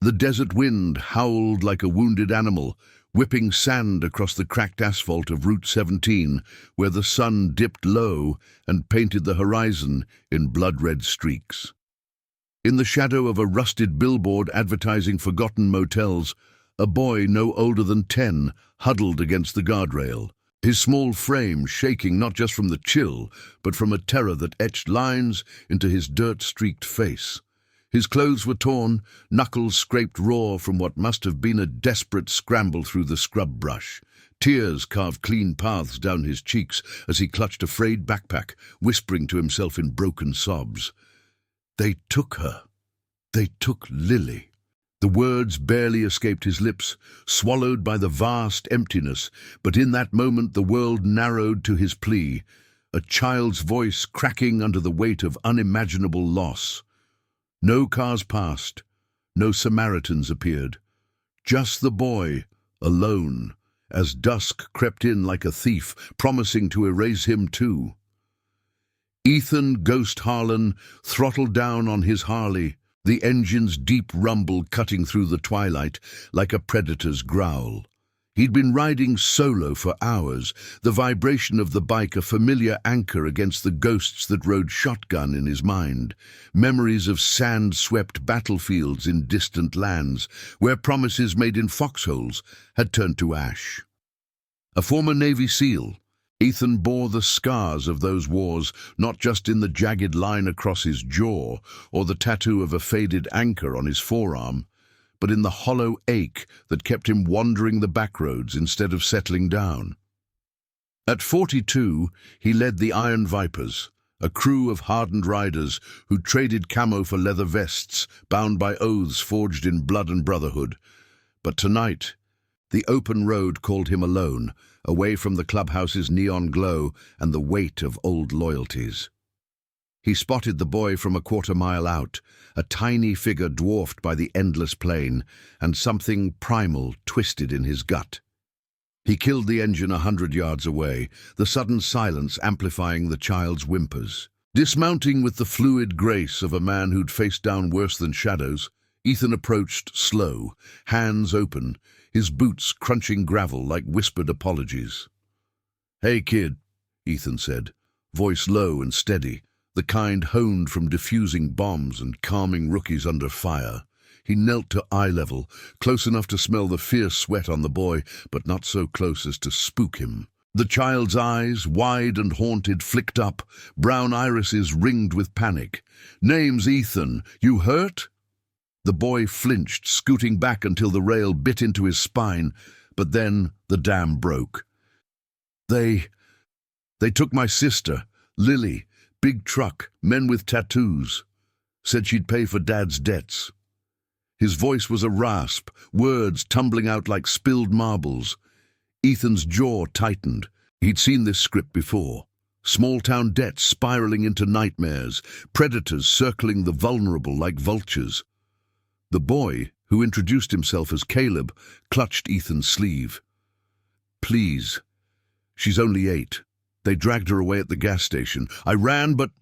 The desert wind howled like a wounded animal, whipping sand across the cracked asphalt of Route 17, where the sun dipped low and painted the horizon in blood-red streaks. In the shadow of a rusted billboard advertising forgotten motels, a boy no older than 10 huddled against the guardrail, his small frame shaking not just from the chill, but from a terror that etched lines into his dirt-streaked face. His clothes were torn, knuckles scraped raw from what must have been a desperate scramble through the scrub brush. Tears carved clean paths down his cheeks as he clutched a frayed backpack, whispering to himself in broken sobs. They took her. They took Lily. The words barely escaped his lips, swallowed by the vast emptiness, but in that moment the world narrowed to his plea, a child's voice cracking under the weight of unimaginable loss. No cars passed, no Samaritans appeared, just the boy, alone, as dusk crept in like a thief, promising to erase him too. Ethan Ghost Harlan throttled down on his Harley, the engine's deep rumble cutting through the twilight like a predator's growl. He'd been riding solo for hours, the vibration of the bike a familiar anchor against the ghosts that rode shotgun in his mind, memories of sand-swept battlefields in distant lands, where promises made in foxholes had turned to ash. A former Navy SEAL, Ethan bore the scars of those wars, not just in the jagged line across his jaw or the tattoo of a faded anchor on his forearm, but in the hollow ache that kept him wandering the backroads instead of settling down. At 42, he led the Iron Vipers, a crew of hardened riders who traded camo for leather vests, bound by oaths forged in blood and brotherhood. But tonight, the open road called him alone, away from the clubhouse's neon glow and the weight of old loyalties. He spotted the boy from a quarter-mile out, a tiny figure dwarfed by the endless plain, and something primal twisted in his gut. He killed the engine 100 yards away, the sudden silence amplifying the child's whimpers. Dismounting with the fluid grace of a man who'd faced down worse than shadows, Ethan approached slow, hands open, his boots crunching gravel like whispered apologies. "Hey, kid," Ethan said, voice low and steady, the kind honed from diffusing bombs and calming rookies under fire. He knelt to eye level, close enough to smell the fierce sweat on the boy, but not so close as to spook him. The child's eyes, wide and haunted, flicked up, brown irises ringed with panic. "Name's Ethan. You hurt?" The boy flinched, scooting back until the rail bit into his spine, but then the dam broke. They took my sister, Lily. Big truck, men with tattoos. Said she'd pay for Dad's debts." His voice was a rasp, words tumbling out like spilled marbles. Ethan's jaw tightened. He'd seen this script before. Small-town debts spiraling into nightmares, predators circling the vulnerable like vultures. The boy, who introduced himself as Caleb, clutched Ethan's sleeve. "Please. She's only 8. They dragged her away at the gas station. I ran, but—"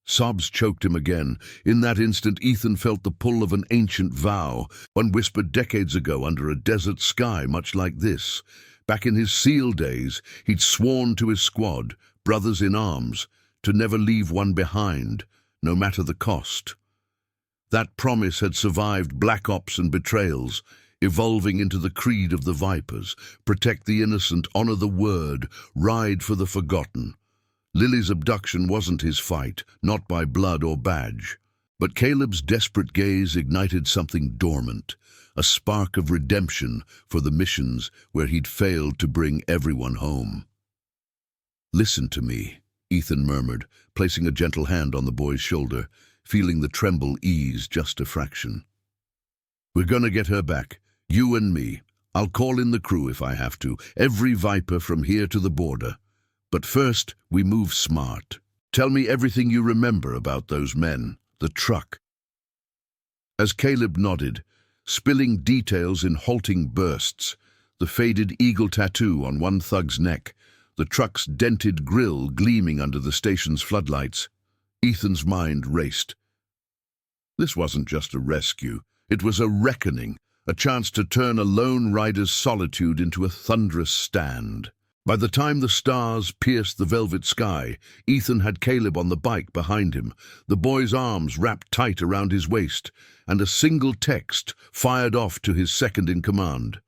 Sobs choked him again. In that instant, Ethan felt the pull of an ancient vow, one whispered decades ago under a desert sky much like this. Back in his SEAL days, he'd sworn to his squad, brothers in arms, to never leave one behind, no matter the cost. That promise had survived black ops and betrayals, evolving into the creed of the Vipers: protect the innocent, honor the word, ride for the forgotten. Lily's abduction wasn't his fight, not by blood or badge. But Caleb's desperate gaze ignited something dormant, a spark of redemption for the missions where he'd failed to bring everyone home. "Listen to me," Ethan murmured, placing a gentle hand on the boy's shoulder, feeling the tremble ease just a fraction. "We're gonna get her back. You and me. I'll call in the crew if I have to, every Viper from here to the border. But first, we move smart. Tell me everything you remember about those men, the truck." As Caleb nodded, spilling details in halting bursts, the faded eagle tattoo on one thug's neck, the truck's dented grille gleaming under the station's floodlights, Ethan's mind raced. This wasn't just a rescue. It was a reckoning, a chance to turn a lone rider's solitude into a thunderous stand. By the time the stars pierced the velvet sky, Ethan had Caleb on the bike behind him, the boy's arms wrapped tight around his waist, and a single text fired off to his second-in-command.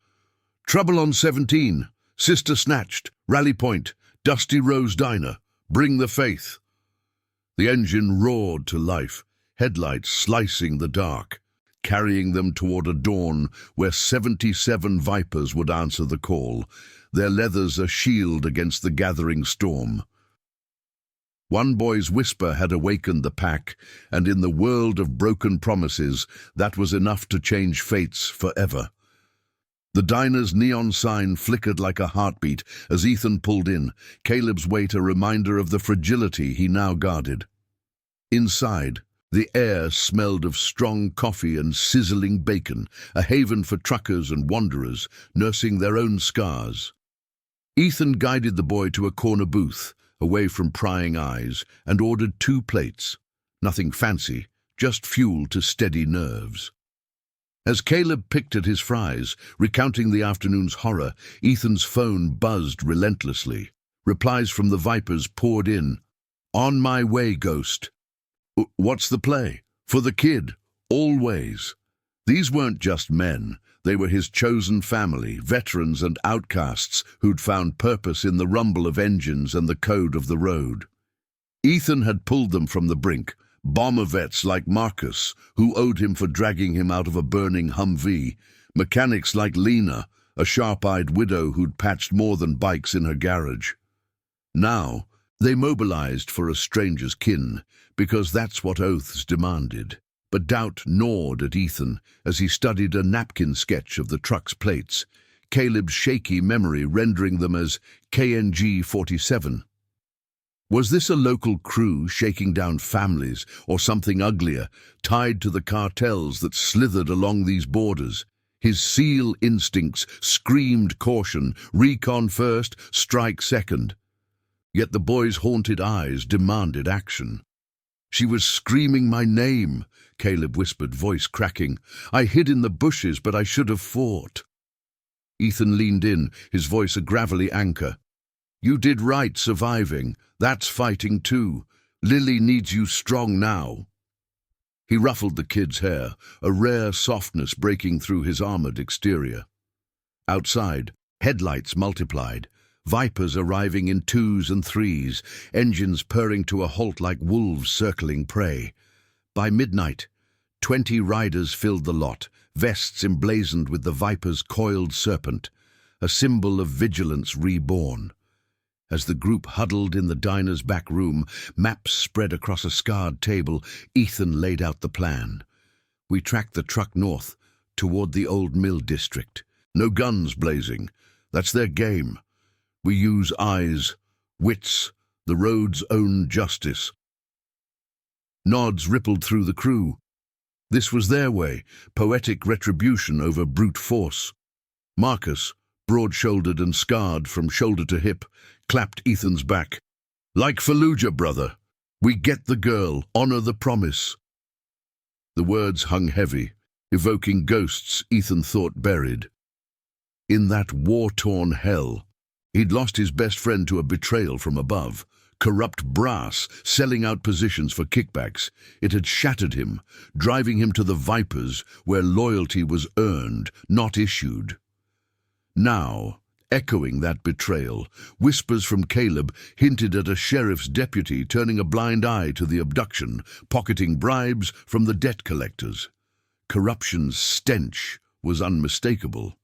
"Trouble on 17. Sister snatched. Rally point. Dusty Rose Diner. Bring the faith." The engine roared to life, headlights slicing the dark, carrying them toward a dawn where 77 Vipers would answer the call, their leathers a shield against the gathering storm. One boy's whisper had awakened the pack, and in the world of broken promises, that was enough to change fates forever. The diner's neon sign flickered like a heartbeat as Ethan pulled in, Caleb's weight a reminder of the fragility he now guarded. Inside, the air smelled of strong coffee and sizzling bacon, a haven for truckers and wanderers, nursing their own scars. Ethan guided the boy to a corner booth, away from prying eyes, and ordered 2 plates. Nothing fancy, just fuel to steady nerves. As Caleb picked at his fries, recounting the afternoon's horror, Ethan's phone buzzed relentlessly. Replies from the Vipers poured in. "On my way, Ghost." "What's the play?" "For the kid, always." These weren't just men. They were his chosen family, veterans and outcasts who'd found purpose in the rumble of engines and the code of the road. Ethan had pulled them from the brink, bomber vets like Marcus, who owed him for dragging him out of a burning Humvee, mechanics like Lena, a sharp-eyed widow who'd patched more than bikes in her garage. Now, they mobilized for a stranger's kin, because that's what oaths demanded. But doubt gnawed at Ethan as he studied a napkin sketch of the truck's plates, Caleb's shaky memory rendering them as KNG 47. Was this a local crew shaking down families, or something uglier, tied to the cartels that slithered along these borders? His SEAL instincts screamed caution, recon first, strike second. Yet the boy's haunted eyes demanded action. "She was screaming my name," Caleb whispered, voice cracking. "I hid in the bushes, but I should have fought." Ethan leaned in, his voice a gravelly anchor. "You did right surviving. That's fighting too. Lily needs you strong now." He ruffled the kid's hair, a rare softness breaking through his armored exterior. Outside, headlights multiplied, Vipers arriving in 2s and 3s, engines purring to a halt like wolves circling prey. By midnight, 20 riders filled the lot, vests emblazoned with the Viper's coiled serpent, a symbol of vigilance reborn. As the group huddled in the diner's back room, maps spread across a scarred table, Ethan laid out the plan. We tracked the truck north, toward the old mill district. No guns blazing. That's their game. We use eyes, wits, the road's own justice. Nods rippled through the crew. This was their way, poetic retribution over brute force. Marcus, broad-shouldered and scarred from shoulder to hip, clapped Ethan's back. "Like Fallujah, brother. We get the girl, honor the promise." The words hung heavy, evoking ghosts Ethan thought buried. In that war-torn hell, he'd lost his best friend to a betrayal from above. Corrupt brass, selling out positions for kickbacks. It had shattered him, driving him to the Vipers, where loyalty was earned, not issued. Now, echoing that betrayal, whispers from Caleb hinted at a sheriff's deputy turning a blind eye to the abduction, pocketing bribes from the debt collectors. Corruption's stench was unmistakable.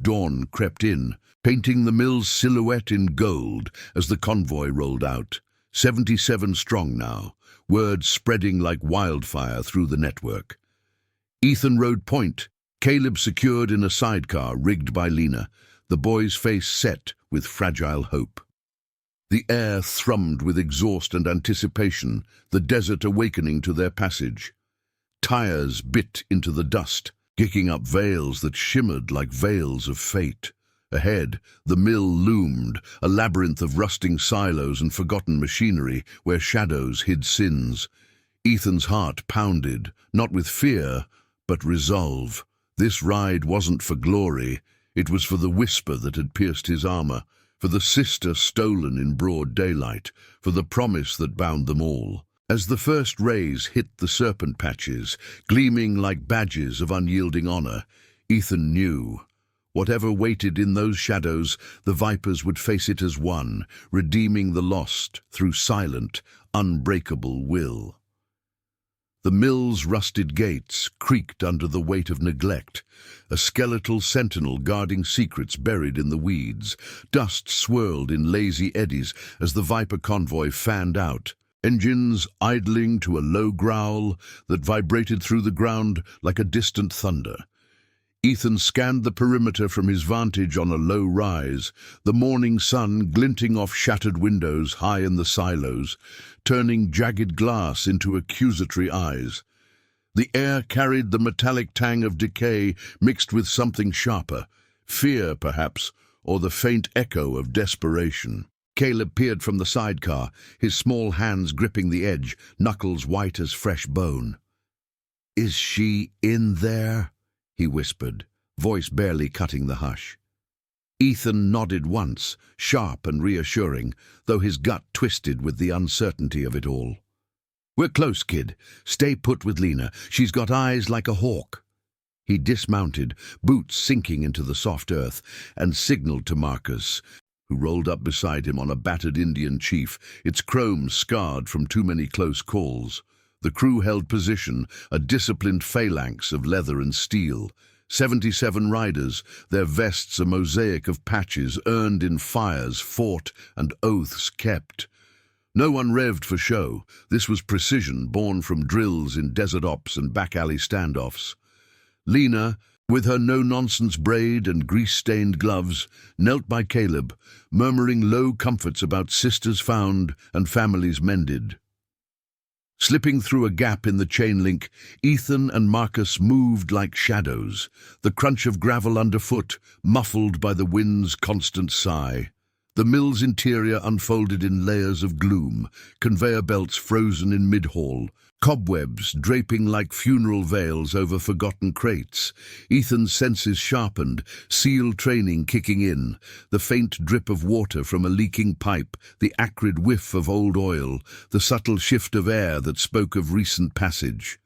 Dawn crept in, painting the mill's silhouette in gold as the convoy rolled out. 77 strong now, word spreading like wildfire through the network. Ethan rode point, Caleb secured in a sidecar rigged by Lena, the boy's face set with fragile hope. The air thrummed with exhaust and anticipation, the desert awakening to their passage. Tires bit into the dust, kicking up veils that shimmered like veils of fate. Ahead, the mill loomed, a labyrinth of rusting silos and forgotten machinery where shadows hid sins. Ethan's heart pounded, not with fear, But resolve. This ride wasn't for glory. It was for the whisper that had pierced his armor, for the sister stolen in broad daylight, for the promise that bound them all. As the first rays hit the serpent patches, gleaming like badges of unyielding honor, Ethan knew. Whatever waited in those shadows, the Vipers would face it as one, redeeming the lost through silent, unbreakable will. The mill's rusted gates creaked under the weight of neglect, a skeletal sentinel guarding secrets buried in the weeds. Dust swirled in lazy eddies as the Viper convoy fanned out, engines idling to a low growl that vibrated through the ground like a distant thunder. Ethan scanned the perimeter from his vantage on a low rise, the morning sun glinting off shattered windows high in the silos, turning jagged glass into accusatory eyes. The air carried the metallic tang of decay mixed with something sharper, fear perhaps, or the faint echo of desperation. Caleb peered from the sidecar, his small hands gripping the edge, knuckles white as fresh bone. "Is she in there?" he whispered, voice barely cutting the hush. Ethan nodded once, sharp and reassuring, though his gut twisted with the uncertainty of it all. "We're close, kid. Stay put with Lena. She's got eyes like a hawk." He dismounted, boots sinking into the soft earth, and signaled to Marcus, who rolled up beside him on a battered Indian chief, its chrome scarred from too many close calls. The crew held position, a disciplined phalanx of leather and steel. 77 riders, their vests a mosaic of patches earned in fires fought and oaths kept. No one revved for show. This was precision born from drills in desert ops and back-alley standoffs. Lena, with her no-nonsense braid and grease-stained gloves, knelt by Caleb, murmuring low comforts about sisters found and families mended. Slipping through a gap in the chain link, Ethan and Marcus moved like shadows, the crunch of gravel underfoot muffled by the wind's constant sigh. The mill's interior unfolded in layers of gloom, conveyor belts frozen in mid-haul, cobwebs draping like funeral veils over forgotten crates. Ethan's senses sharpened, SEAL training kicking in, the faint drip of water from a leaking pipe, the acrid whiff of old oil, the subtle shift of air that spoke of recent passage.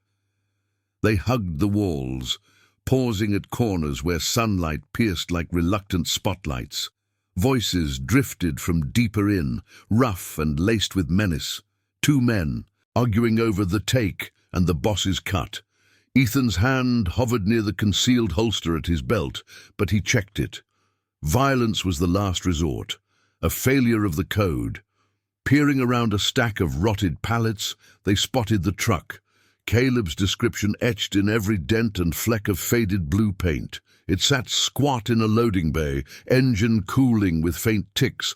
They hugged the walls, pausing at corners where sunlight pierced like reluctant spotlights. Voices drifted from deeper in, rough and laced with menace. Two men, arguing over the take and the boss's cut. Ethan's hand hovered near the concealed holster at his belt, but he checked it. Violence was the last resort, a failure of the code. Peering around a stack of rotted pallets, they spotted the truck, Caleb's description etched in every dent and fleck of faded blue paint. It sat squat in a loading bay, engine cooling with faint ticks,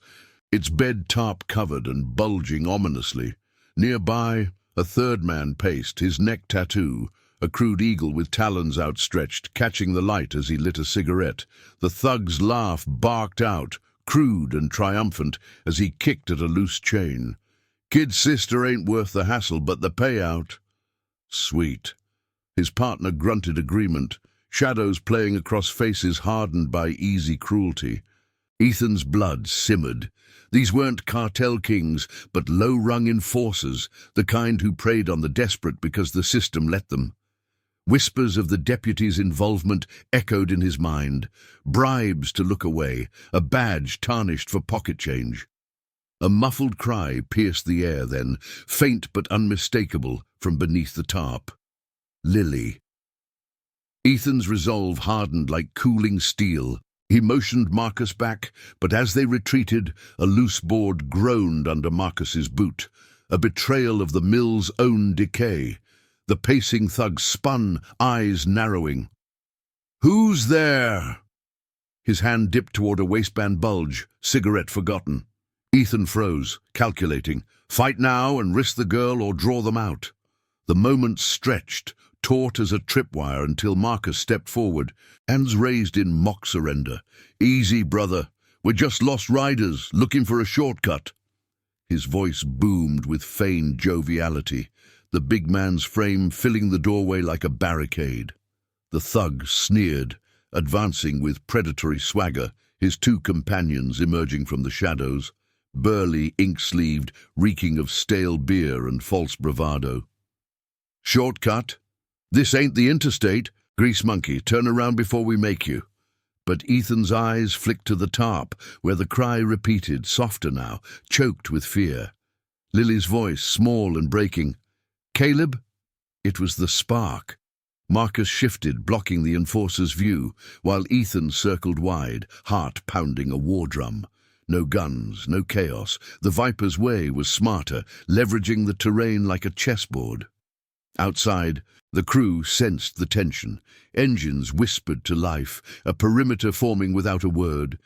its bed tarp covered and bulging ominously. Nearby, a third man paced, his neck tattoo, a crude eagle with talons outstretched, catching the light as he lit a cigarette. The thug's laugh barked out, crude and triumphant, as he kicked at a loose chain. "Kid's sister ain't worth the hassle, but the payout." "Sweet." His partner grunted agreement, shadows playing across faces hardened by easy cruelty. Ethan's blood simmered. These weren't cartel kings, but low-rung enforcers, the kind who preyed on the desperate because the system let them. Whispers of the deputy's involvement echoed in his mind. Bribes to look away, a badge tarnished for pocket change. A muffled cry pierced the air then, faint but unmistakable, from beneath the tarp. "Lily." Ethan's resolve hardened like cooling steel. He motioned Marcus back, but as they retreated, a loose board groaned under Marcus's boot, a betrayal of the mill's own decay. The pacing thug spun, eyes narrowing. "Who's there?" His hand dipped toward a waistband bulge, cigarette forgotten. Ethan froze, calculating. Fight now and risk the girl or draw them out. The moment stretched, taut as a tripwire until Marcus stepped forward, hands raised in mock surrender. "Easy, brother. We're just lost riders, looking for a shortcut." His voice boomed with feigned joviality, the big man's frame filling the doorway like a barricade. The thug sneered, advancing with predatory swagger, his two companions emerging from the shadows, burly, ink-sleeved, reeking of stale beer and false bravado. "Shortcut? This ain't the interstate. Grease monkey, turn around before we make you." But Ethan's eyes flicked to the tarp, where the cry repeated, softer now, choked with fear. Lily's voice, small and breaking. "Caleb?" It was the spark. Marcus shifted, blocking the enforcer's view, while Ethan circled wide, heart pounding a war drum. No guns, no chaos. The Viper's way was smarter, leveraging the terrain like a chessboard. Outside, the crew sensed the tension. Engines whispered to life, a perimeter forming without a word.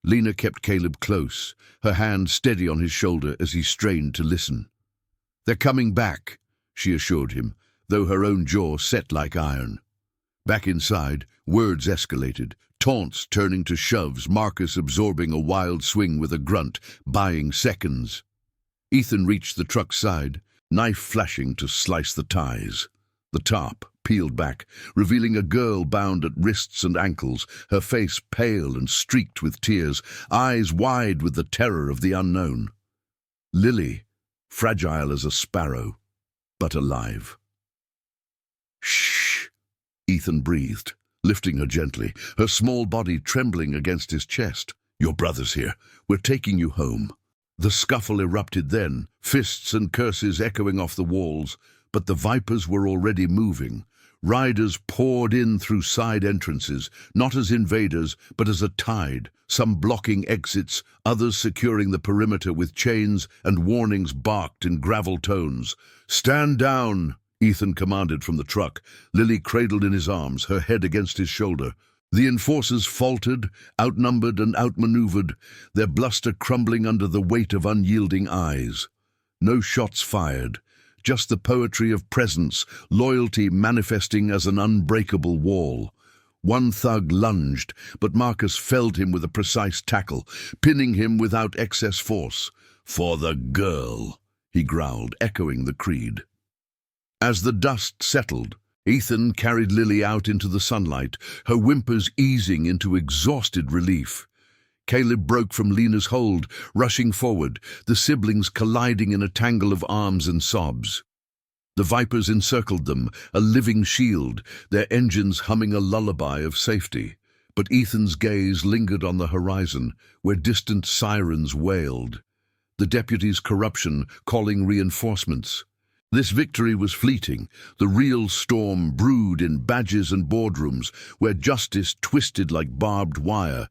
Lena kept Caleb close, her hand steady on his shoulder as he strained to listen. "They're coming back," she assured him, though her own jaw set like iron. Back inside, words escalated, taunts turning to shoves, Marcus absorbing a wild swing with a grunt, buying seconds. Ethan reached the truck's side, knife flashing to slice the ties. The tarp peeled back, revealing a girl bound at wrists and ankles, her face pale and streaked with tears, eyes wide with the terror of the unknown. Lily, fragile as a sparrow, but alive. "Shh," Ethan breathed, lifting her gently, her small body trembling against his chest. "Your brother's here. We're taking you home." The scuffle erupted then, fists and curses echoing off the walls, but the Vipers were already moving. Riders poured in through side entrances, not as invaders, but as a tide, some blocking exits, others securing the perimeter with chains, and warnings barked in gravel tones. "Stand down," Ethan commanded from the truck, Lily cradled in his arms, her head against his shoulder. The enforcers faltered, outnumbered and outmaneuvered, their bluster crumbling under the weight of unyielding eyes. No shots fired. Just the poetry of presence, loyalty manifesting as an unbreakable wall. One thug lunged, but Marcus felled him with a precise tackle, pinning him without excess force. "For the girl," he growled, echoing the creed. As the dust settled, Ethan carried Lily out into the sunlight, her whimpers easing into exhausted relief. Caleb broke from Lena's hold, rushing forward, the siblings colliding in a tangle of arms and sobs. The Vipers encircled them, a living shield, their engines humming a lullaby of safety. But Ethan's gaze lingered on the horizon, where distant sirens wailed. The deputy's corruption calling reinforcements. This victory was fleeting. The real storm brewed in badges and boardrooms, where justice twisted like barbed wire.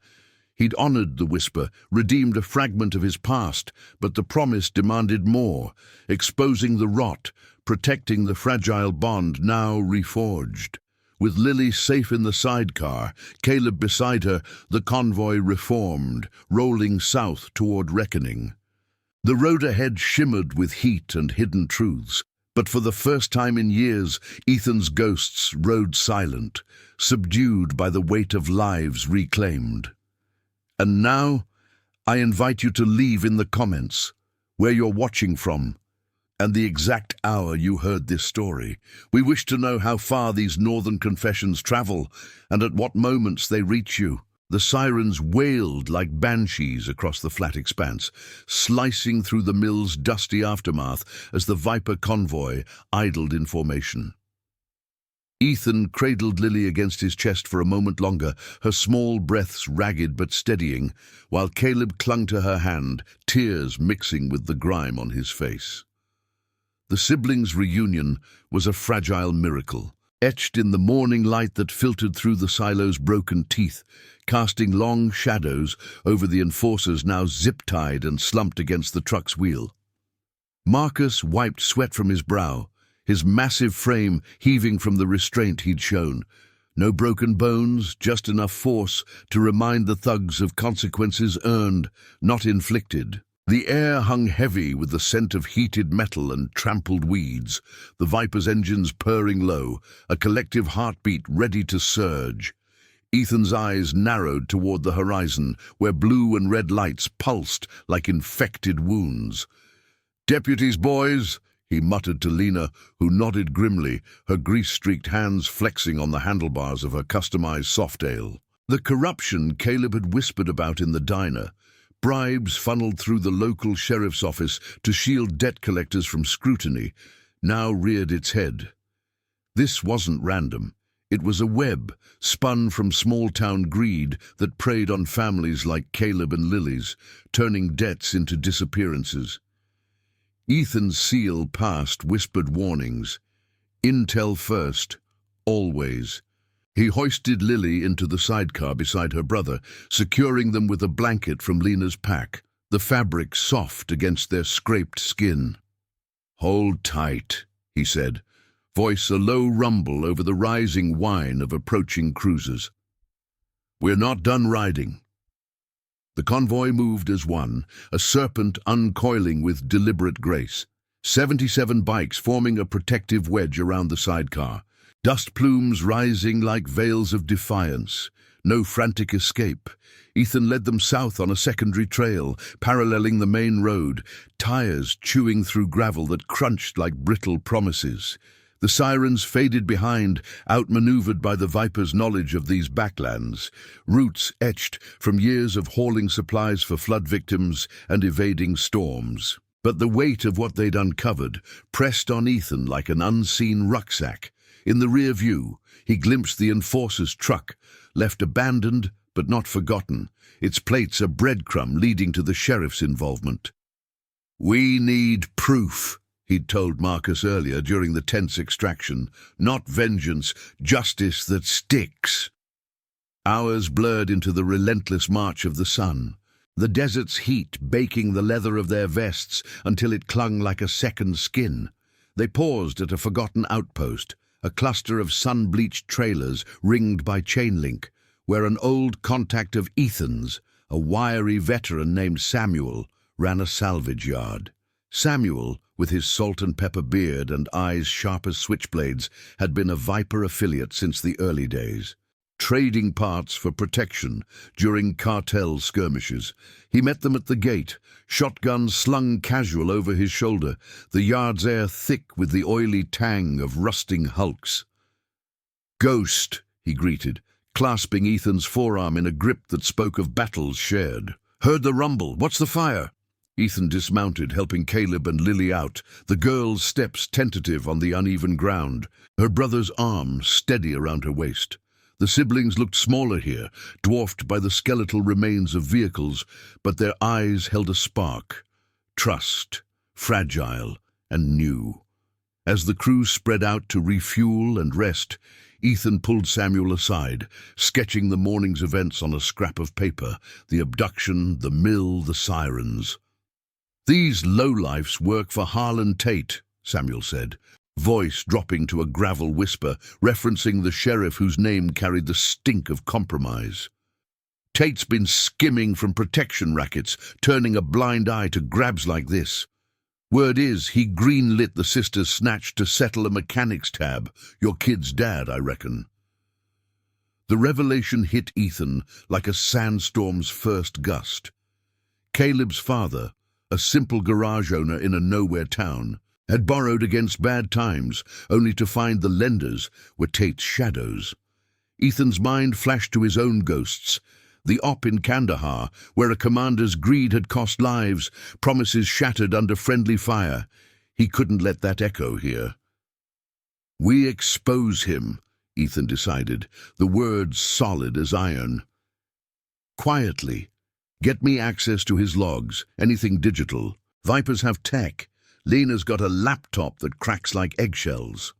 He'd honored the whisper, redeemed a fragment of his past, but the promise demanded more, exposing the rot, protecting the fragile bond now reforged. With Lily safe in the sidecar, Caleb beside her, the convoy reformed, rolling south toward reckoning. The road ahead shimmered with heat and hidden truths, but for the first time in years, Ethan's ghosts rode silent, subdued by the weight of lives reclaimed. And now, I invite you to leave in the comments where you're watching from and the exact hour you heard this story. We wish to know how far these northern confessions travel and at what moments they reach you. The sirens wailed like banshees across the flat expanse, slicing through the mill's dusty aftermath as the Viper convoy idled in formation. Ethan cradled Lily against his chest for a moment longer, her small breaths ragged but steadying, while Caleb clung to her hand, tears mixing with the grime on his face. The siblings' reunion was a fragile miracle, etched in the morning light that filtered through the silo's broken teeth, casting long shadows over the enforcers now zip-tied and slumped against the truck's wheel. Marcus wiped sweat from his brow, his massive frame heaving from the restraint he'd shown. No broken bones, just enough force to remind the thugs of consequences earned, not inflicted. The air hung heavy with the scent of heated metal and trampled weeds, the Viper's engines purring low, a collective heartbeat ready to surge. Ethan's eyes narrowed toward the horizon, where blue and red lights pulsed like infected wounds. "Deputies, boys," he muttered to Lena, who nodded grimly, her grease-streaked hands flexing on the handlebars of her customized soft ale. The corruption Caleb had whispered about in the diner, bribes funneled through the local sheriff's office to shield debt collectors from scrutiny, now reared its head. This wasn't random. It was a web spun from small-town greed that preyed on families like Caleb and Lily's, turning debts into disappearances. Ethan's seal passed whispered warnings. Intel first, always. He hoisted Lily into the sidecar beside her brother, securing them with a blanket from Lena's pack, the fabric soft against their scraped skin. "Hold tight," he said, voice a low rumble over the rising whine of approaching cruisers. "We're not done riding." The convoy moved as one, a serpent uncoiling with deliberate grace. 77 bikes forming a protective wedge around the sidecar, dust plumes rising like veils of defiance. No frantic escape. Ethan led them south on a secondary trail, paralleling the main road, tires chewing through gravel that crunched like brittle promises. The sirens faded behind, outmaneuvered by the Viper's knowledge of these backlands, roots etched from years of hauling supplies for flood victims and evading storms. But the weight of what they'd uncovered pressed on Ethan like an unseen rucksack. In the rear view, he glimpsed the enforcer's truck, left abandoned but not forgotten, its plates a breadcrumb leading to the sheriff's involvement. "We need proof," he'd told Marcus earlier during the tense extraction. "Not vengeance, justice that sticks." Hours blurred into the relentless march of the sun, the desert's heat baking the leather of their vests until it clung like a second skin. They paused at a forgotten outpost, a cluster of sun-bleached trailers ringed by chain link, where an old contact of Ethan's, a wiry veteran named Samuel, ran a salvage yard. Samuel, with his salt-and-pepper beard and eyes sharp as switchblades, had been a Viper affiliate since the early days, trading parts for protection during cartel skirmishes. He met them at the gate, shotgun slung casual over his shoulder, the yard's air thick with the oily tang of rusting hulks. "Ghost," he greeted, clasping Ethan's forearm in a grip that spoke of battles shared. "Heard the rumble. What's the fire?" Ethan dismounted, helping Caleb and Lily out, the girl's steps tentative on the uneven ground, her brother's arm steady around her waist. The siblings looked smaller here, dwarfed by the skeletal remains of vehicles, but their eyes held a spark. Trust, fragile and new. As the crew spread out to refuel and rest, Ethan pulled Samuel aside, sketching the morning's events on a scrap of paper, the abduction, the mill, the sirens. "These lowlifes work for Harlan Tate," Samuel said, voice dropping to a gravel whisper, referencing the sheriff whose name carried the stink of compromise. "Tate's been skimming from protection rackets, turning a blind eye to grabs like this. Word is, he greenlit the sister's snatch to settle a mechanics tab. Your kid's dad, I reckon." The revelation hit Ethan like a sandstorm's first gust. Caleb's father, a simple garage owner in a nowhere town, had borrowed against bad times, only to find the lenders were Tate's shadows. Ethan's mind flashed to his own ghosts, the op in Kandahar, where a commander's greed had cost lives, promises shattered under friendly fire. He couldn't let that echo here. "We expose him," Ethan decided, the words solid as iron. "Quietly. Get me access to his logs, anything digital. Vipers have tech. Lena's got a laptop that cracks like eggshells."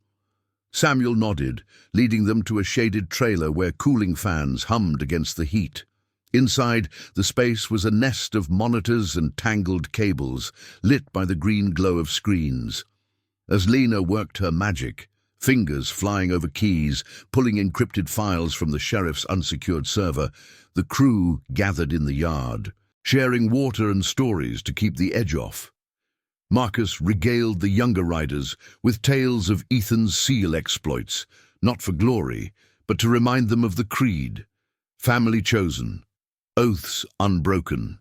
Samuel nodded, leading them to a shaded trailer where cooling fans hummed against the heat. Inside, the space was a nest of monitors and tangled cables, lit by the green glow of screens. As Lena worked her magic, fingers flying over keys, pulling encrypted files from the sheriff's unsecured server, the crew gathered in the yard, sharing water and stories to keep the edge off. Marcus regaled the younger riders with tales of Ethan's SEAL exploits, not for glory, but to remind them of the creed. Family chosen, oaths unbroken.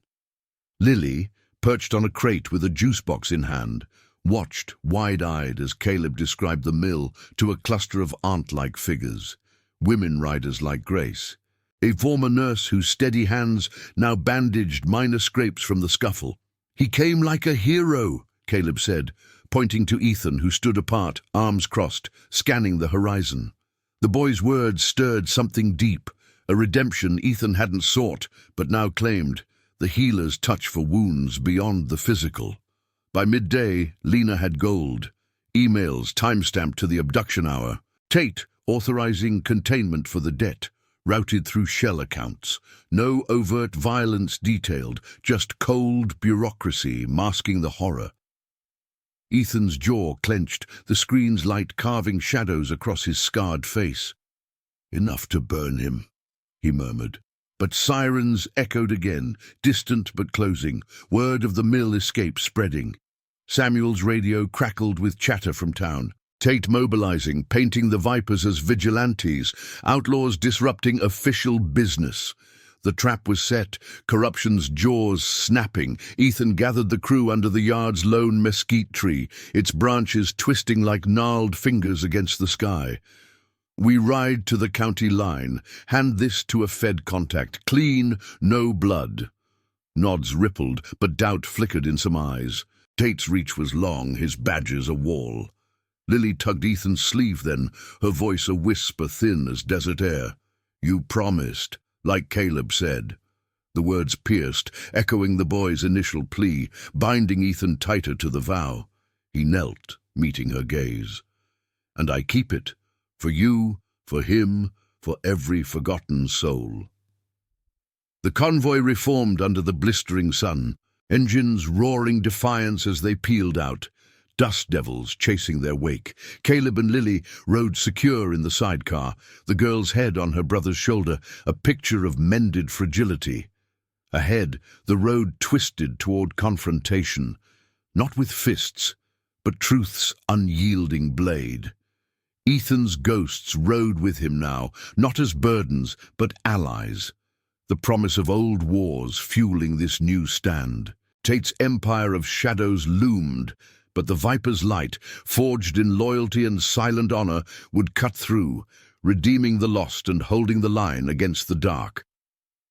Lily, perched on a crate with a juice box in hand, watched wide-eyed as Caleb described the mill to a cluster of aunt-like figures, women riders like Grace, a former nurse whose steady hands now bandaged minor scrapes from the scuffle. "He came like a hero," Caleb said, pointing to Ethan, who stood apart, arms crossed, scanning the horizon. The boy's words stirred something deep, a redemption Ethan hadn't sought, but now claimed, the healer's touch for wounds beyond the physical. By midday, Lena had gold, emails timestamped to the abduction hour, Tate authorizing containment for the debt, routed through shell accounts. No overt violence detailed, just cold bureaucracy masking the horror. Ethan's jaw clenched, the screen's light carving shadows across his scarred face. "Enough to burn him," he murmured. But sirens echoed again, distant but closing, word of the mill escape spreading. Samuel's radio crackled with chatter from town. Tate mobilizing, painting the Vipers as vigilantes, outlaws disrupting official business. The trap was set, corruption's jaws snapping. Ethan gathered the crew under the yard's lone mesquite tree, its branches twisting like gnarled fingers against the sky. "We ride to the county line. Hand this to a Fed contact. Clean, no blood." Nods rippled, but doubt flickered in some eyes. Tate's reach was long, his badges a wall. Lily tugged Ethan's sleeve then, her voice a whisper thin as desert air. "You promised, like Caleb said." The words pierced, echoing the boy's initial plea, binding Ethan tighter to the vow. He knelt, meeting her gaze. "And I keep it. For you, for him, for every forgotten soul." The convoy reformed under the blistering sun, engines roaring defiance as they peeled out, dust devils chasing their wake. Caleb and Lily rode secure in the sidecar, the girl's head on her brother's shoulder, a picture of mended fragility. Ahead, the road twisted toward confrontation, not with fists, but truth's unyielding blade. Ethan's ghosts rode with him now, not as burdens, but allies. The promise of old wars fueling this new stand. Tate's empire of shadows loomed, but the Viper's light, forged in loyalty and silent honor, would cut through, redeeming the lost and holding the line against the dark.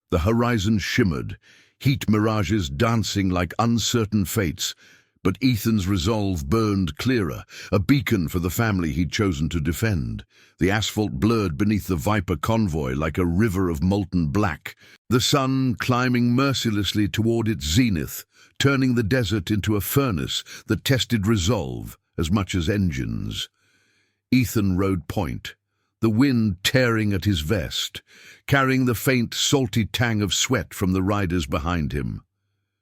The horizon shimmered, heat mirages dancing like uncertain fates, but Ethan's resolve burned clearer, a beacon for the family he'd chosen to defend. The asphalt blurred beneath the Viper convoy like a river of molten black, the sun climbing mercilessly toward its zenith, turning the desert into a furnace that tested resolve as much as engines. Ethan rode point, the wind tearing at his vest, carrying the faint, salty tang of sweat from the riders behind him.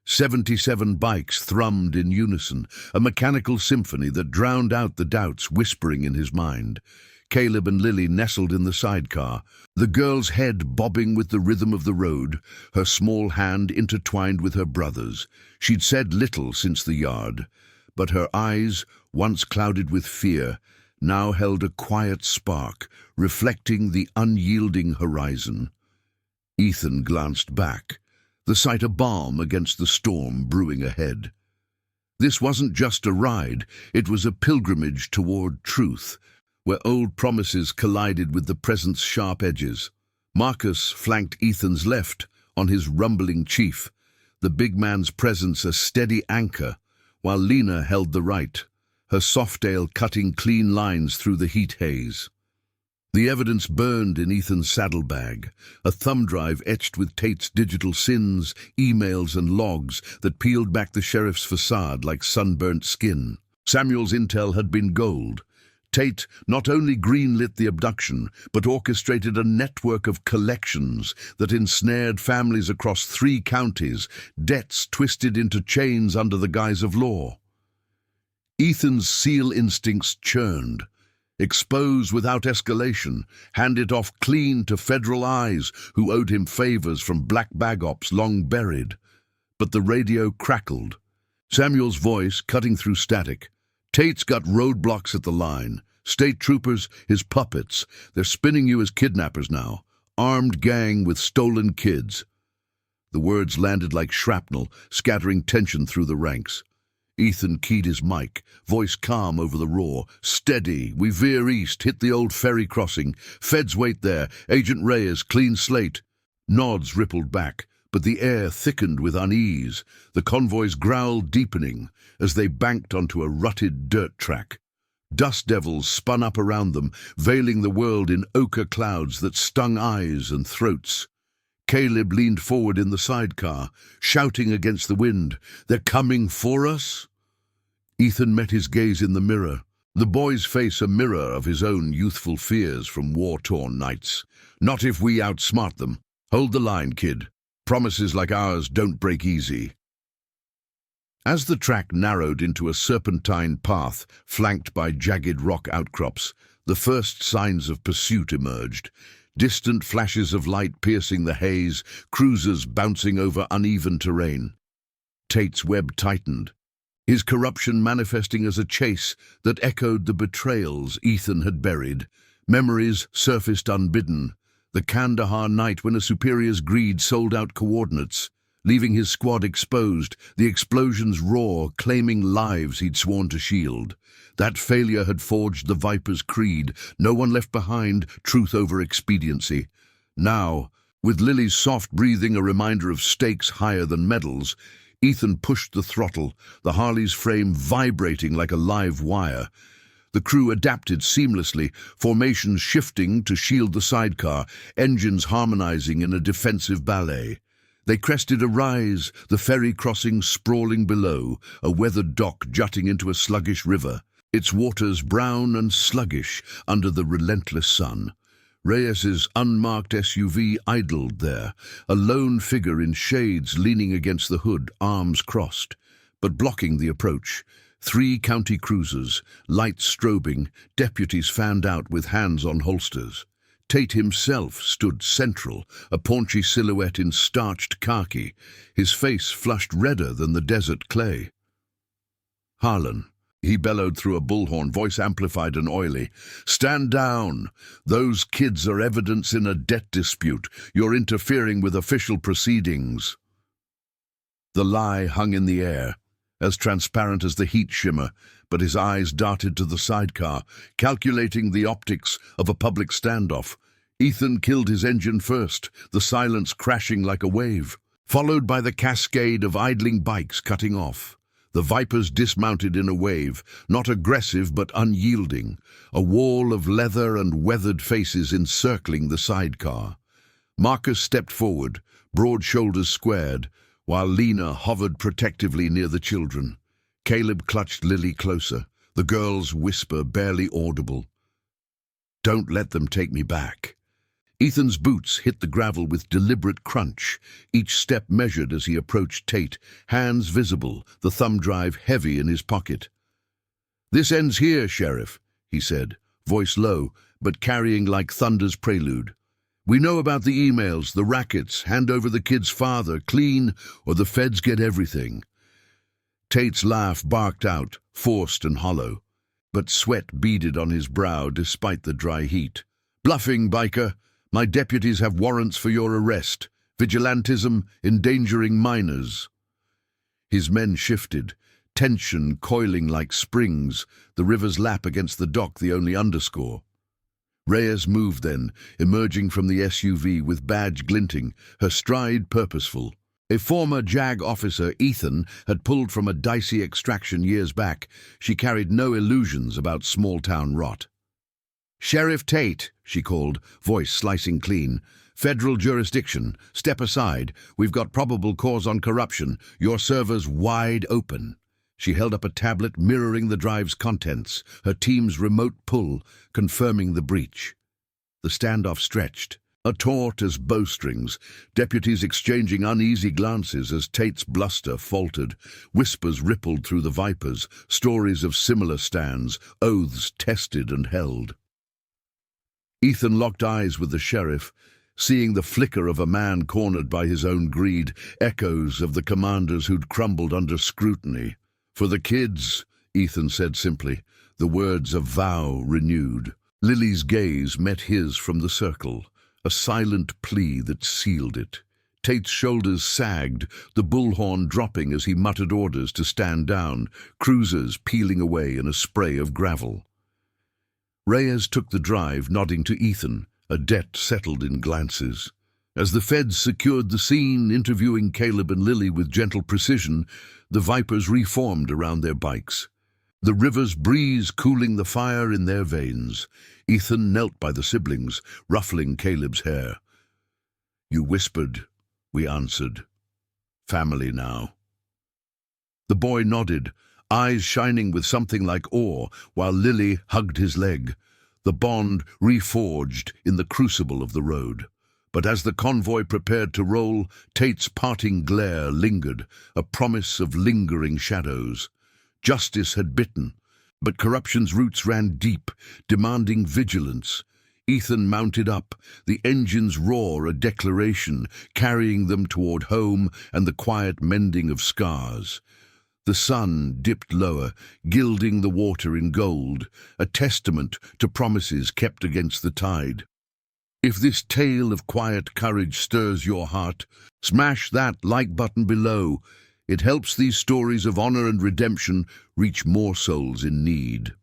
77 bikes thrummed in unison, a mechanical symphony that drowned out the doubts whispering in his mind. Caleb and Lily nestled in the sidecar, the girl's head bobbing with the rhythm of the road, her small hand intertwined with her brother's. She'd said little since the yard, but her eyes, once clouded with fear, now held a quiet spark, reflecting the unyielding horizon. Ethan glanced back, the sight a balm against the storm brewing ahead. This wasn't just a ride, it was a pilgrimage toward truth, where old promises collided with the present's sharp edges. Marcus flanked Ethan's left on his rumbling chief, the big man's presence a steady anchor, while Lena held the right, her soft-ale cutting clean lines through the heat haze. The evidence burned in Ethan's saddlebag, a thumb drive etched with Tate's digital sins, emails and logs that peeled back the sheriff's facade like sunburnt skin. Samuel's intel had been gold. Tate not only greenlit the abduction, but orchestrated a network of collections that ensnared families across 3 counties, debts twisted into chains under the guise of law. Ethan's SEAL instincts churned. Expose without escalation, hand it off clean to federal eyes who owed him favors from black bag ops long buried. But the radio crackled. Samuel's voice cutting through static. "Tate's got roadblocks at the line. State troopers, his puppets. They're spinning you as kidnappers now. Armed gang with stolen kids." The words landed like shrapnel, scattering tension through the ranks. Ethan keyed his mic, voice calm over the roar. "Steady, we veer east, hit the old ferry crossing. Feds wait there, Agent Reyes, clean slate." Nods rippled back, but the air thickened with unease, the convoy's growl deepening as they banked onto a rutted dirt track. Dust devils spun up around them, veiling the world in ochre clouds that stung eyes and throats. Caleb leaned forward in the sidecar, shouting against the wind, "They're coming for us?" Ethan met his gaze in the mirror, the boy's face a mirror of his own youthful fears from war-torn nights. "Not if we outsmart them. Hold the line, kid. Promises like ours don't break easy." As the track narrowed into a serpentine path flanked by jagged rock outcrops, the first signs of pursuit emerged. Distant flashes of light piercing the haze, cruisers bouncing over uneven terrain. Tate's web tightened, his corruption manifesting as a chase that echoed the betrayals Ethan had buried. Memories surfaced unbidden. The Kandahar night when a superior's greed sold out coordinates, leaving his squad exposed, the explosion's roar claiming lives he'd sworn to shield. That failure had forged the Viper's creed, no one left behind, truth over expediency. Now, with Lily's soft breathing a reminder of stakes higher than medals, Ethan pushed the throttle, the Harley's frame vibrating like a live wire. The crew adapted seamlessly, formations shifting to shield the sidecar, engines harmonizing in a defensive ballet. They crested a rise, the ferry crossing sprawling below, a weathered dock jutting into a sluggish river, its waters brown and sluggish under the relentless sun. Reyes's unmarked SUV idled there, a lone figure in shades leaning against the hood, arms crossed, but blocking the approach. 3 county cruisers, lights strobing, deputies fanned out with hands on holsters. Tate himself stood central, a paunchy silhouette in starched khaki, his face flushed redder than the desert clay. "Harlan," he bellowed through a bullhorn, voice amplified and oily. "Stand down! Those kids are evidence in a debt dispute. You're interfering with official proceedings." The lie hung in the air, as transparent as the heat shimmer, but his eyes darted to the sidecar, calculating the optics of a public standoff. Ethan killed his engine first, the silence crashing like a wave, followed by the cascade of idling bikes cutting off. The Vipers dismounted in a wave, not aggressive but unyielding, a wall of leather and weathered faces encircling the sidecar. Marcus stepped forward, broad shoulders squared, while Lena hovered protectively near the children. Caleb clutched Lily closer, the girl's whisper barely audible. "Don't let them take me back." Ethan's boots hit the gravel with deliberate crunch, each step measured as he approached Tate, hands visible, the thumb drive heavy in his pocket. "This ends here, Sheriff," he said, voice low, but carrying like thunder's prelude. "We know about the emails, the rackets, hand over the kid's father, clean, or the feds get everything." Tate's laugh barked out, forced and hollow, but sweat beaded on his brow despite the dry heat. "Bluffing, biker. My deputies have warrants for your arrest. Vigilantism, endangering minors." His men shifted, tension coiling like springs, the river's lap against the dock the only underscore. Reyes moved then, emerging from the SUV with badge glinting, her stride purposeful. A former JAG officer, Ethan, had pulled from a dicey extraction years back. She carried no illusions about small-town rot. "Sheriff Tate," she called, voice slicing clean. "Federal jurisdiction. Step aside. We've got probable cause on corruption. Your server's wide open." She held up a tablet mirroring the drive's contents, her team's remote pull confirming the breach. The standoff stretched, a taut as bowstrings, deputies exchanging uneasy glances as Tate's bluster faltered. Whispers rippled through the Vipers, stories of similar stands, oaths tested and held. Ethan locked eyes with the sheriff, seeing the flicker of a man cornered by his own greed, echoes of the commanders who'd crumbled under scrutiny. "For the kids," Ethan said simply, the words a vow renewed. Lily's gaze met his from the circle, a silent plea that sealed it. Tate's shoulders sagged, the bullhorn dropping as he muttered orders to stand down, cruisers peeling away in a spray of gravel. Reyes took the drive, nodding to Ethan, a debt settled in glances. As the feds secured the scene, interviewing Caleb and Lily with gentle precision, the Vipers reformed around their bikes. The river's breeze cooling the fire in their veins. Ethan knelt by the siblings, ruffling Caleb's hair. "You whispered," we answered. "Family now." The boy nodded, eyes shining with something like awe, while Lily hugged his leg, the bond reforged in the crucible of the road. But as the convoy prepared to roll, Tate's parting glare lingered, a promise of lingering shadows. Justice had bitten, but corruption's roots ran deep, demanding vigilance. Ethan mounted up, the engine's roar a declaration, carrying them toward home and the quiet mending of scars. The sun dipped lower, gilding the water in gold, a testament to promises kept against the tide. If this tale of quiet courage stirs your heart, smash that like button below. It helps these stories of honor and redemption reach more souls in need.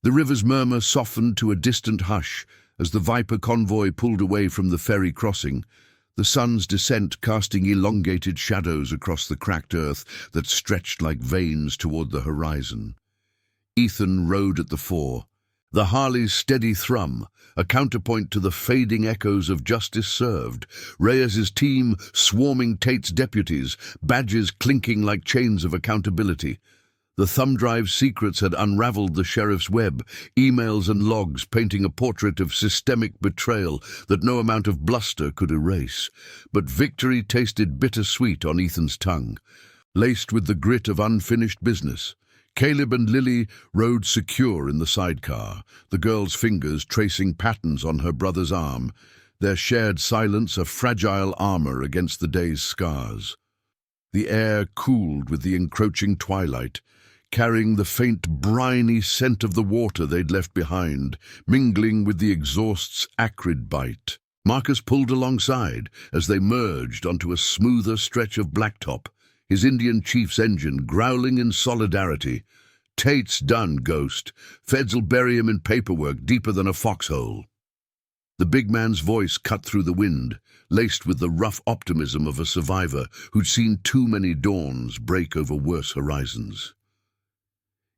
The river's murmur softened to a distant hush as the Viper convoy pulled away from the ferry crossing, the sun's descent casting elongated shadows across the cracked earth that stretched like veins toward the horizon. Ethan rode at the fore, the Harley's steady thrum, a counterpoint to the fading echoes of justice served, Reyes's team swarming Tate's deputies, badges clinking like chains of accountability. The thumb drive's secrets had unraveled the sheriff's web, emails and logs painting a portrait of systemic betrayal that no amount of bluster could erase. But victory tasted bittersweet on Ethan's tongue, laced with the grit of unfinished business. Caleb and Lily rode secure in the sidecar, the girl's fingers tracing patterns on her brother's arm, their shared silence a fragile armor against the day's scars. The air cooled with the encroaching twilight, carrying the faint, briny scent of the water they'd left behind, mingling with the exhaust's acrid bite. Marcus pulled alongside as they merged onto a smoother stretch of blacktop, his Indian chief's engine growling in solidarity. "Tate's done, Ghost. Feds'll bury him in paperwork deeper than a foxhole." The big man's voice cut through the wind, laced with the rough optimism of a survivor who'd seen too many dawns break over worse horizons.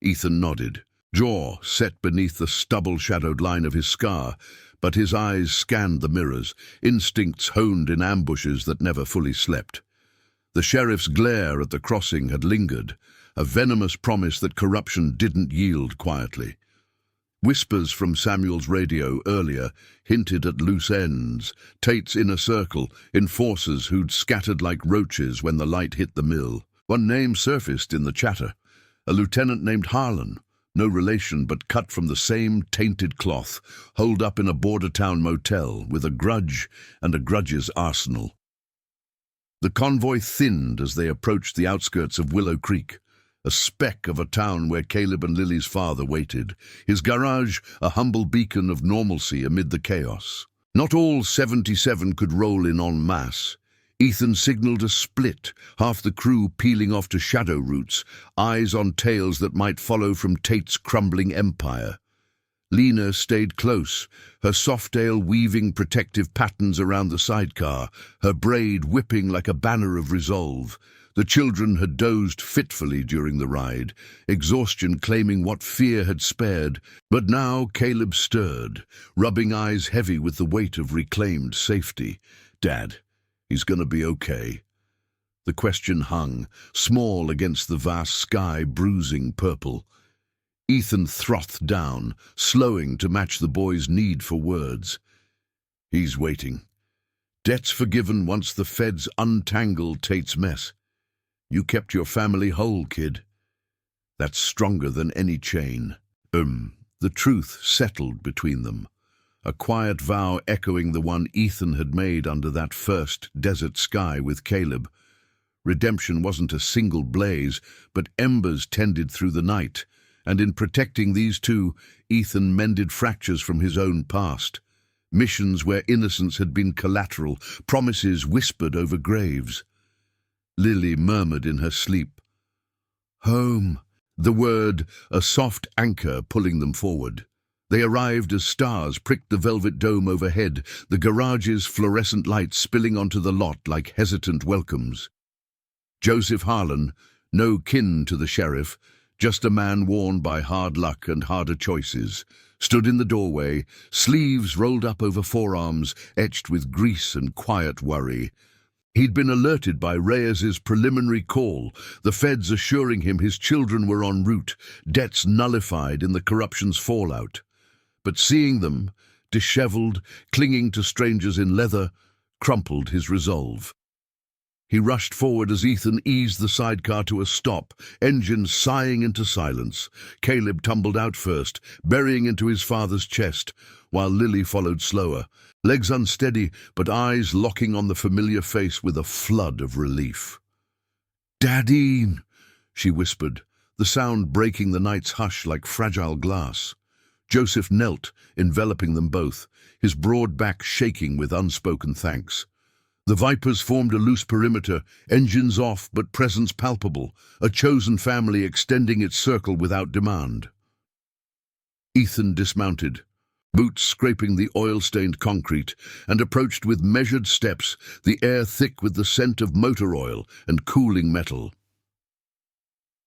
Ethan nodded, jaw set beneath the stubble-shadowed line of his scar, but his eyes scanned the mirrors, instincts honed in ambushes that never fully slept. The sheriff's glare at the crossing had lingered, a venomous promise that corruption didn't yield quietly. Whispers from Samuel's radio earlier hinted at loose ends, Tate's inner circle, enforcers who'd scattered like roaches when the light hit the mill. One name surfaced in the chatter, a lieutenant named Harlan, no relation but cut from the same tainted cloth, holed up in a border town motel with a grudge and a grudge's arsenal. The convoy thinned as they approached the outskirts of Willow Creek, a speck of a town where Caleb and Lily's father waited, his garage a humble beacon of normalcy amid the chaos. Not all 77 could roll in en masse. Ethan signaled a split, half the crew peeling off to shadow routes, eyes on tails that might follow from Tate's crumbling empire. Lena stayed close, her soft-tail weaving protective patterns around the sidecar, her braid whipping like a banner of resolve. The children had dozed fitfully during the ride, exhaustion claiming what fear had spared, but now Caleb stirred, rubbing eyes heavy with the weight of reclaimed safety. "Dad, he's gonna be okay." The question hung, small against the vast sky bruising purple. Ethan frothed down, slowing to match the boy's need for words. "He's waiting. Debts forgiven once the feds untangled Tate's mess. You kept your family whole, kid. That's stronger than any chain." The truth settled between them, a quiet vow echoing the one Ethan had made under that first desert sky with Caleb. Redemption wasn't a single blaze, but embers tended through the night, and in protecting these two, Ethan mended fractures from his own past. missions where innocence had been collateral, promises whispered over graves. Lily murmured in her sleep, "Home," the word a soft anchor pulling them forward. They arrived as stars pricked the velvet dome overhead, the garage's fluorescent lights spilling onto the lot like hesitant welcomes. Joseph Harlan, no kin to the sheriff, just a man worn by hard luck and harder choices, stood in the doorway, sleeves rolled up over forearms, etched with grease and quiet worry. He'd been alerted by Reyes's preliminary call, the feds assuring him his children were en route, debts nullified in the corruption's fallout. But seeing them, disheveled, clinging to strangers in leather, crumpled his resolve. He rushed forward as Ethan eased the sidecar to a stop, engines sighing into silence. Caleb tumbled out first, burying into his father's chest, while Lily followed slower, legs unsteady but eyes locking on the familiar face with a flood of relief. "Dadine," she whispered, the sound breaking the night's hush like fragile glass. Joseph knelt, enveloping them both, his broad back shaking with unspoken thanks. The Vipers formed a loose perimeter, engines off but presence palpable, a chosen family extending its circle without demand. Ethan dismounted, boots scraping the oil-stained concrete, and approached with measured steps, the air thick with the scent of motor oil and cooling metal.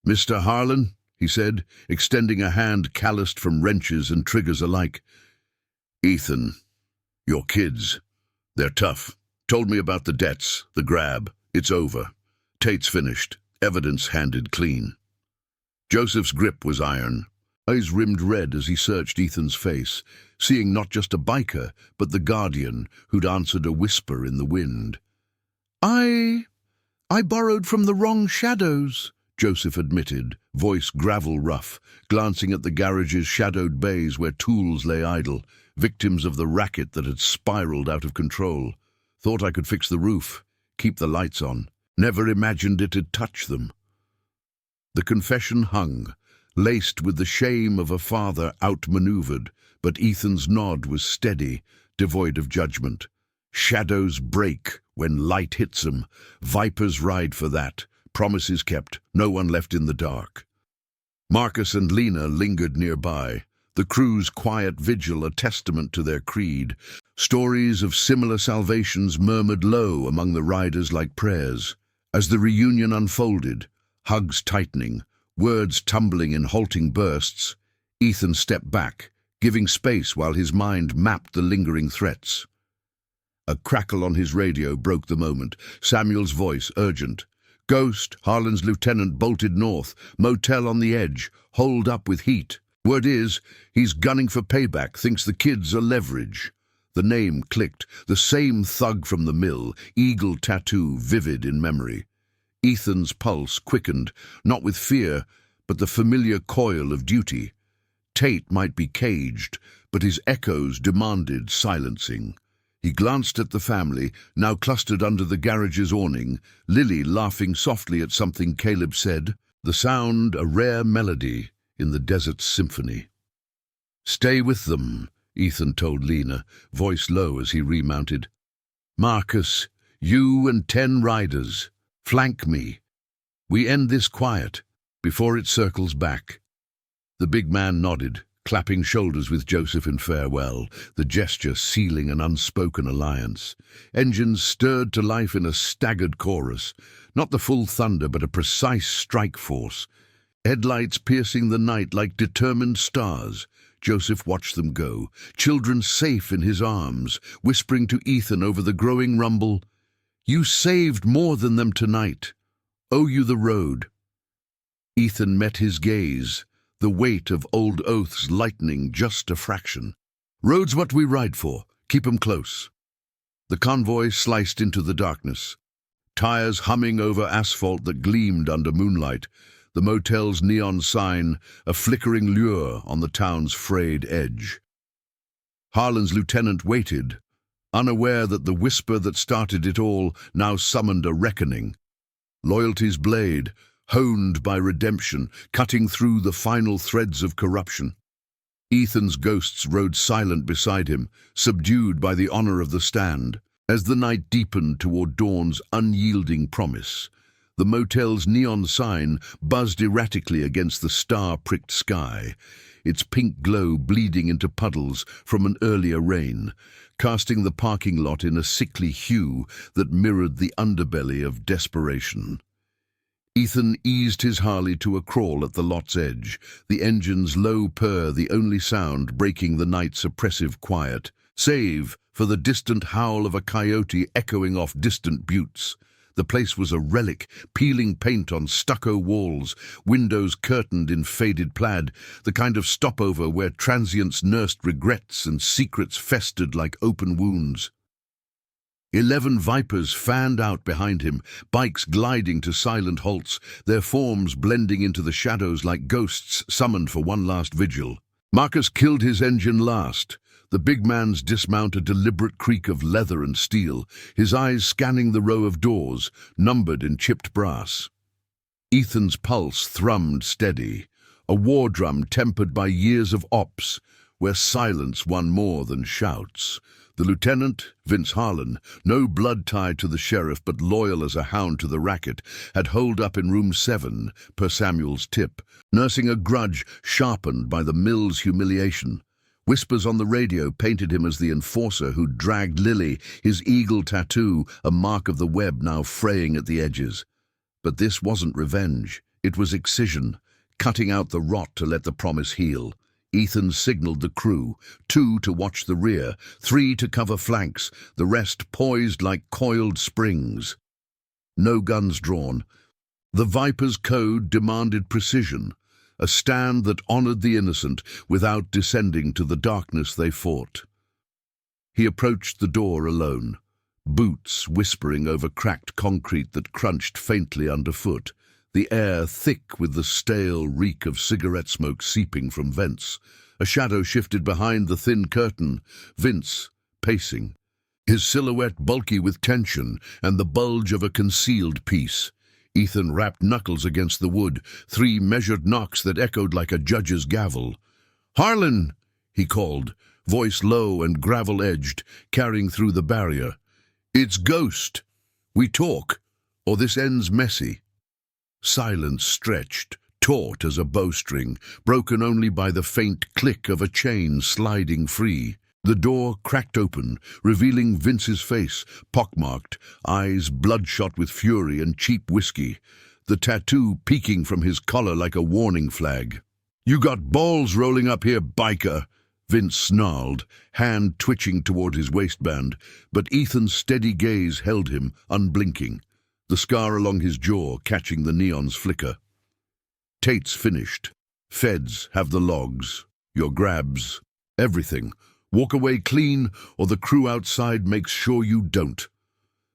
"Mr. Harlan," he said, extending a hand calloused from wrenches and triggers alike. "Ethan, your kids, they're tough. Told me about the debts, the grab. It's over. Tate's finished. Evidence handed clean." Joseph's grip was iron. Eyes rimmed red as he searched Ethan's face, seeing not just a biker, but the guardian who'd answered a whisper in the wind. I borrowed from the wrong shadows," Joseph admitted, voice gravel rough, glancing at the garage's shadowed bays where tools lay idle, victims of the racket that had spiraled out of control. "Thought I could fix the roof, keep the lights on. Never imagined it'd touch them." The confession hung, laced with the shame of a father outmaneuvered, but Ethan's nod was steady, devoid of judgment. Shadows break when light hits them. Vipers ride for that. Promises kept, no one left in the dark. Marcus and Lena lingered nearby, the crew's quiet vigil a testament to their creed. Stories of similar salvations murmured low among the riders like prayers. As the reunion unfolded, hugs tightening, words tumbling in halting bursts, Ethan stepped back, giving space while his mind mapped the lingering threats. A crackle on his radio broke the moment, Samuel's voice urgent. "Ghost, Harlan's lieutenant bolted north, motel on the edge, holed up with heat. Word is, he's gunning for payback, thinks the kids are leverage." The name clicked, the same thug from the mill, eagle tattoo vivid in memory. Ethan's pulse quickened, not with fear, but the familiar coil of duty. Tate might be caged, but his echoes demanded silencing. He glanced at the family, now clustered under the garage's awning, Lily laughing softly at something Caleb said, the sound a rare melody in the desert's symphony. "Stay with them," Ethan told Lena, voice low as he remounted. "Marcus, you and 10 riders, flank me. We end this quiet, before it circles back." The big man nodded, clapping shoulders with Joseph in farewell, the gesture sealing an unspoken alliance. Engines stirred to life in a staggered chorus, not the full thunder but a precise strike force. Headlights piercing the night like determined stars. Joseph watched them go, children safe in his arms, whispering to Ethan over the growing rumble, "You saved more than them tonight. Owe you the road." Ethan met his gaze, the weight of old oaths lightening just a fraction. "Road's what we ride for. Keep 'em close." The convoy sliced into the darkness, tires humming over asphalt that gleamed under moonlight, the motel's neon sign a flickering lure on the town's frayed edge. Harlan's lieutenant waited, unaware that the whisper that started it all now summoned a reckoning. Loyalty's blade, honed by redemption, cutting through the final threads of corruption. Ethan's ghosts rode silent beside him, subdued by the honor of the stand. As the night deepened toward dawn's unyielding promise, the motel's neon sign buzzed erratically against the star-pricked sky, its pink glow bleeding into puddles from an earlier rain, casting the parking lot in a sickly hue that mirrored the underbelly of desperation. Ethan eased his Harley to a crawl at the lot's edge, the engine's low purr the only sound breaking the night's oppressive quiet, save for the distant howl of a coyote echoing off distant buttes. The place was a relic, peeling paint on stucco walls, windows curtained in faded plaid, the kind of stopover where transients nursed regrets and secrets festered like open wounds. 11 vipers fanned out behind him, bikes gliding to silent halts, their forms blending into the shadows like ghosts summoned for one last vigil. Marcus killed his engine last. The big man's dismount a deliberate creak of leather and steel, his eyes scanning the row of doors, numbered in chipped brass. Ethan's pulse thrummed steady, a war drum tempered by years of ops, where silence won more than shouts. The lieutenant, Vince Harlan, no blood tied to the sheriff but loyal as a hound to the racket, had holed up in room 7, per Samuel's tip, nursing a grudge sharpened by the mill's humiliation. Whispers on the radio painted him as the enforcer who dragged Lily, his eagle tattoo, a mark of the web now fraying at the edges. But this wasn't revenge. It was excision, cutting out the rot to let the promise heal. Ethan signaled the crew, 2 to watch the rear, 3 to cover flanks, the rest poised like coiled springs. No guns drawn. The Viper's code demanded precision, a stand that honored the innocent without descending to the darkness they fought. He approached the door alone, boots whispering over cracked concrete that crunched faintly underfoot, the air thick with the stale reek of cigarette smoke seeping from vents. A shadow shifted behind the thin curtain, Vince, pacing, his silhouette bulky with tension and the bulge of a concealed piece. Ethan rapped knuckles against the wood, 3 measured knocks that echoed like a judge's gavel. "Harlan!" he called, voice low and gravel-edged, carrying through the barrier. "It's Ghost. We talk, or this ends messy." Silence stretched, taut as a bowstring, broken only by the faint click of a chain sliding free. The door cracked open, revealing Vince's face, pockmarked, eyes bloodshot with fury and cheap whiskey, the tattoo peeking from his collar like a warning flag. "You got balls rolling up here, biker," Vince snarled, hand twitching toward his waistband, but Ethan's steady gaze held him, unblinking, the scar along his jaw catching the neon's flicker. "Tate's finished. Feds have the logs, your grabs, everything. Walk away clean, or the crew outside makes sure you don't."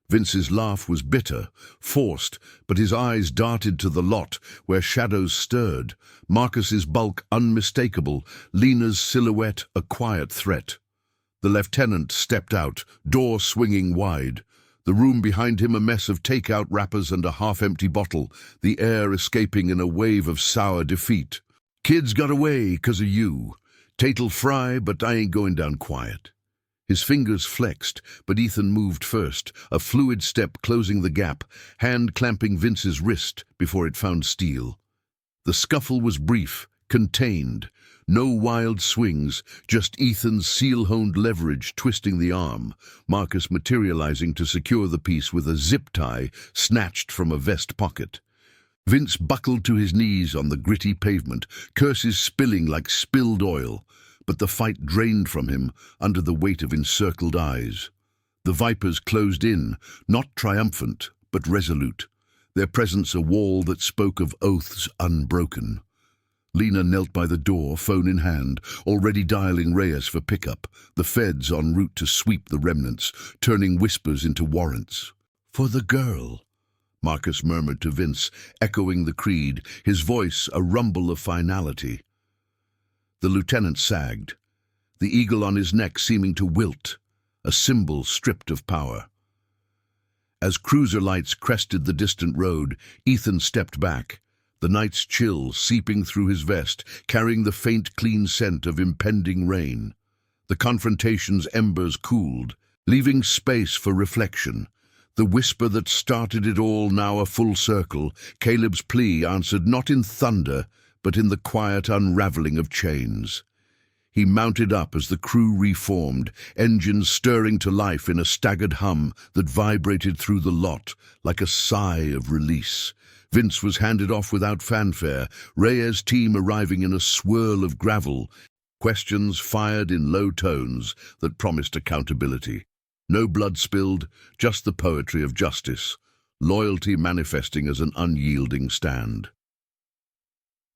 Vince's laugh was bitter, forced, but his eyes darted to the lot, where shadows stirred, Marcus's bulk unmistakable, Lena's silhouette a quiet threat. The lieutenant stepped out, door swinging wide. The room behind him a mess of takeout wrappers and a half-empty bottle, the air escaping in a wave of sour defeat. "Kids got away 'cause of you. Tate'll fry, but I ain't going down quiet." His fingers flexed, but Ethan moved first, a fluid step closing the gap, hand clamping Vince's wrist before it found steel. The scuffle was brief, contained. No wild swings, just Ethan's seal-honed leverage twisting the arm, Marcus materializing to secure the piece with a zip tie snatched from a vest pocket. Vince buckled to his knees on the gritty pavement, curses spilling like spilled oil, but the fight drained from him under the weight of encircled eyes. The Vipers closed in, not triumphant, but resolute, their presence a wall that spoke of oaths unbroken. Lena knelt by the door, phone in hand, already dialing Reyes for pickup, the feds en route to sweep the remnants, turning whispers into warrants. "For the girl," Marcus murmured to Vince, echoing the creed, his voice a rumble of finality. The lieutenant sagged, the eagle on his neck seeming to wilt, a symbol stripped of power. As cruiser lights crested the distant road, Ethan stepped back, the night's chill seeping through his vest, carrying the faint, clean scent of impending rain. The confrontation's embers cooled, leaving space for reflection. The whisper that started it all now a full circle, Caleb's plea answered not in thunder, but in the quiet unraveling of chains. He mounted up as the crew reformed, engines stirring to life in a staggered hum that vibrated through the lot like a sigh of release. Vince was handed off without fanfare, Reyes' team arriving in a swirl of gravel, questions fired in low tones that promised accountability. No blood spilled, just the poetry of justice, loyalty manifesting as an unyielding stand.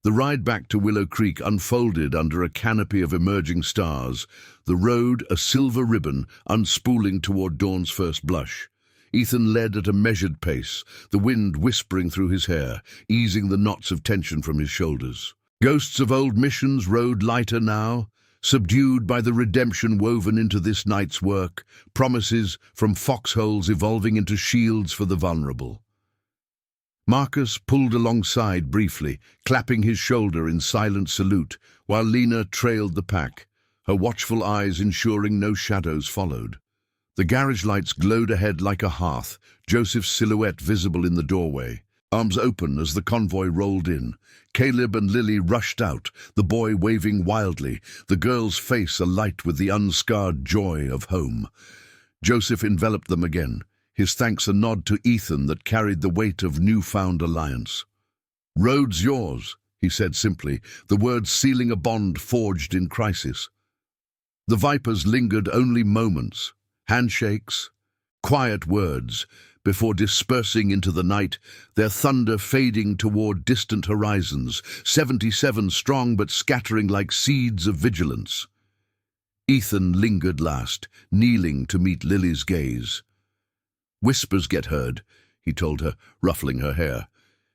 The ride back to Willow Creek unfolded under a canopy of emerging stars, the road a silver ribbon unspooling toward dawn's first blush. Ethan led at a measured pace, the wind whispering through his hair, easing the knots of tension from his shoulders. Ghosts of old missions rode lighter now, subdued by the redemption woven into this night's work, promises from foxholes evolving into shields for the vulnerable. Marcus pulled alongside briefly, clapping his shoulder in silent salute, while Lena trailed the pack, her watchful eyes ensuring no shadows followed. The garage lights glowed ahead like a hearth, Joseph's silhouette visible in the doorway, arms open as the convoy rolled in. Caleb and Lily rushed out, the boy waving wildly, the girl's face alight with the unscarred joy of home. Joseph enveloped them again, his thanks a nod to Ethan that carried the weight of newfound alliance. "Road's yours," he said simply, the words sealing a bond forged in crisis. The Vipers lingered only moments, handshakes, quiet words, before dispersing into the night, their thunder fading toward distant horizons, 77 strong but scattering like seeds of vigilance. Ethan lingered last, kneeling to meet Lily's gaze. "Whispers get heard," he told her, ruffling her hair.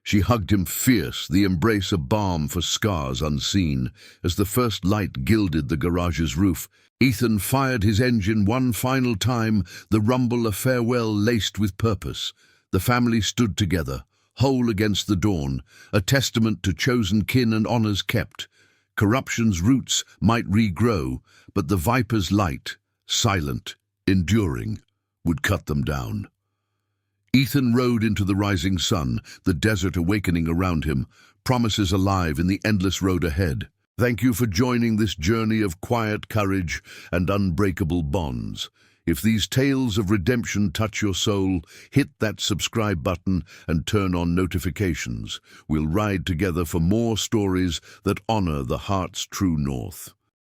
She hugged him fierce, the embrace a balm for scars unseen. As the first light gilded the garage's roof, Ethan fired his engine one final time, the rumble a farewell laced with purpose. The family stood together, whole against the dawn, a testament to chosen kin and honors kept. Corruption's roots might regrow, but the Viper's light, silent, enduring, would cut them down. Ethan rode into the rising sun, the desert awakening around him, promises alive in the endless road ahead. Thank you for joining this journey of quiet courage and unbreakable bonds. If these tales of redemption touch your soul, hit that subscribe button and turn on notifications. We'll ride together for more stories that honor the heart's true north.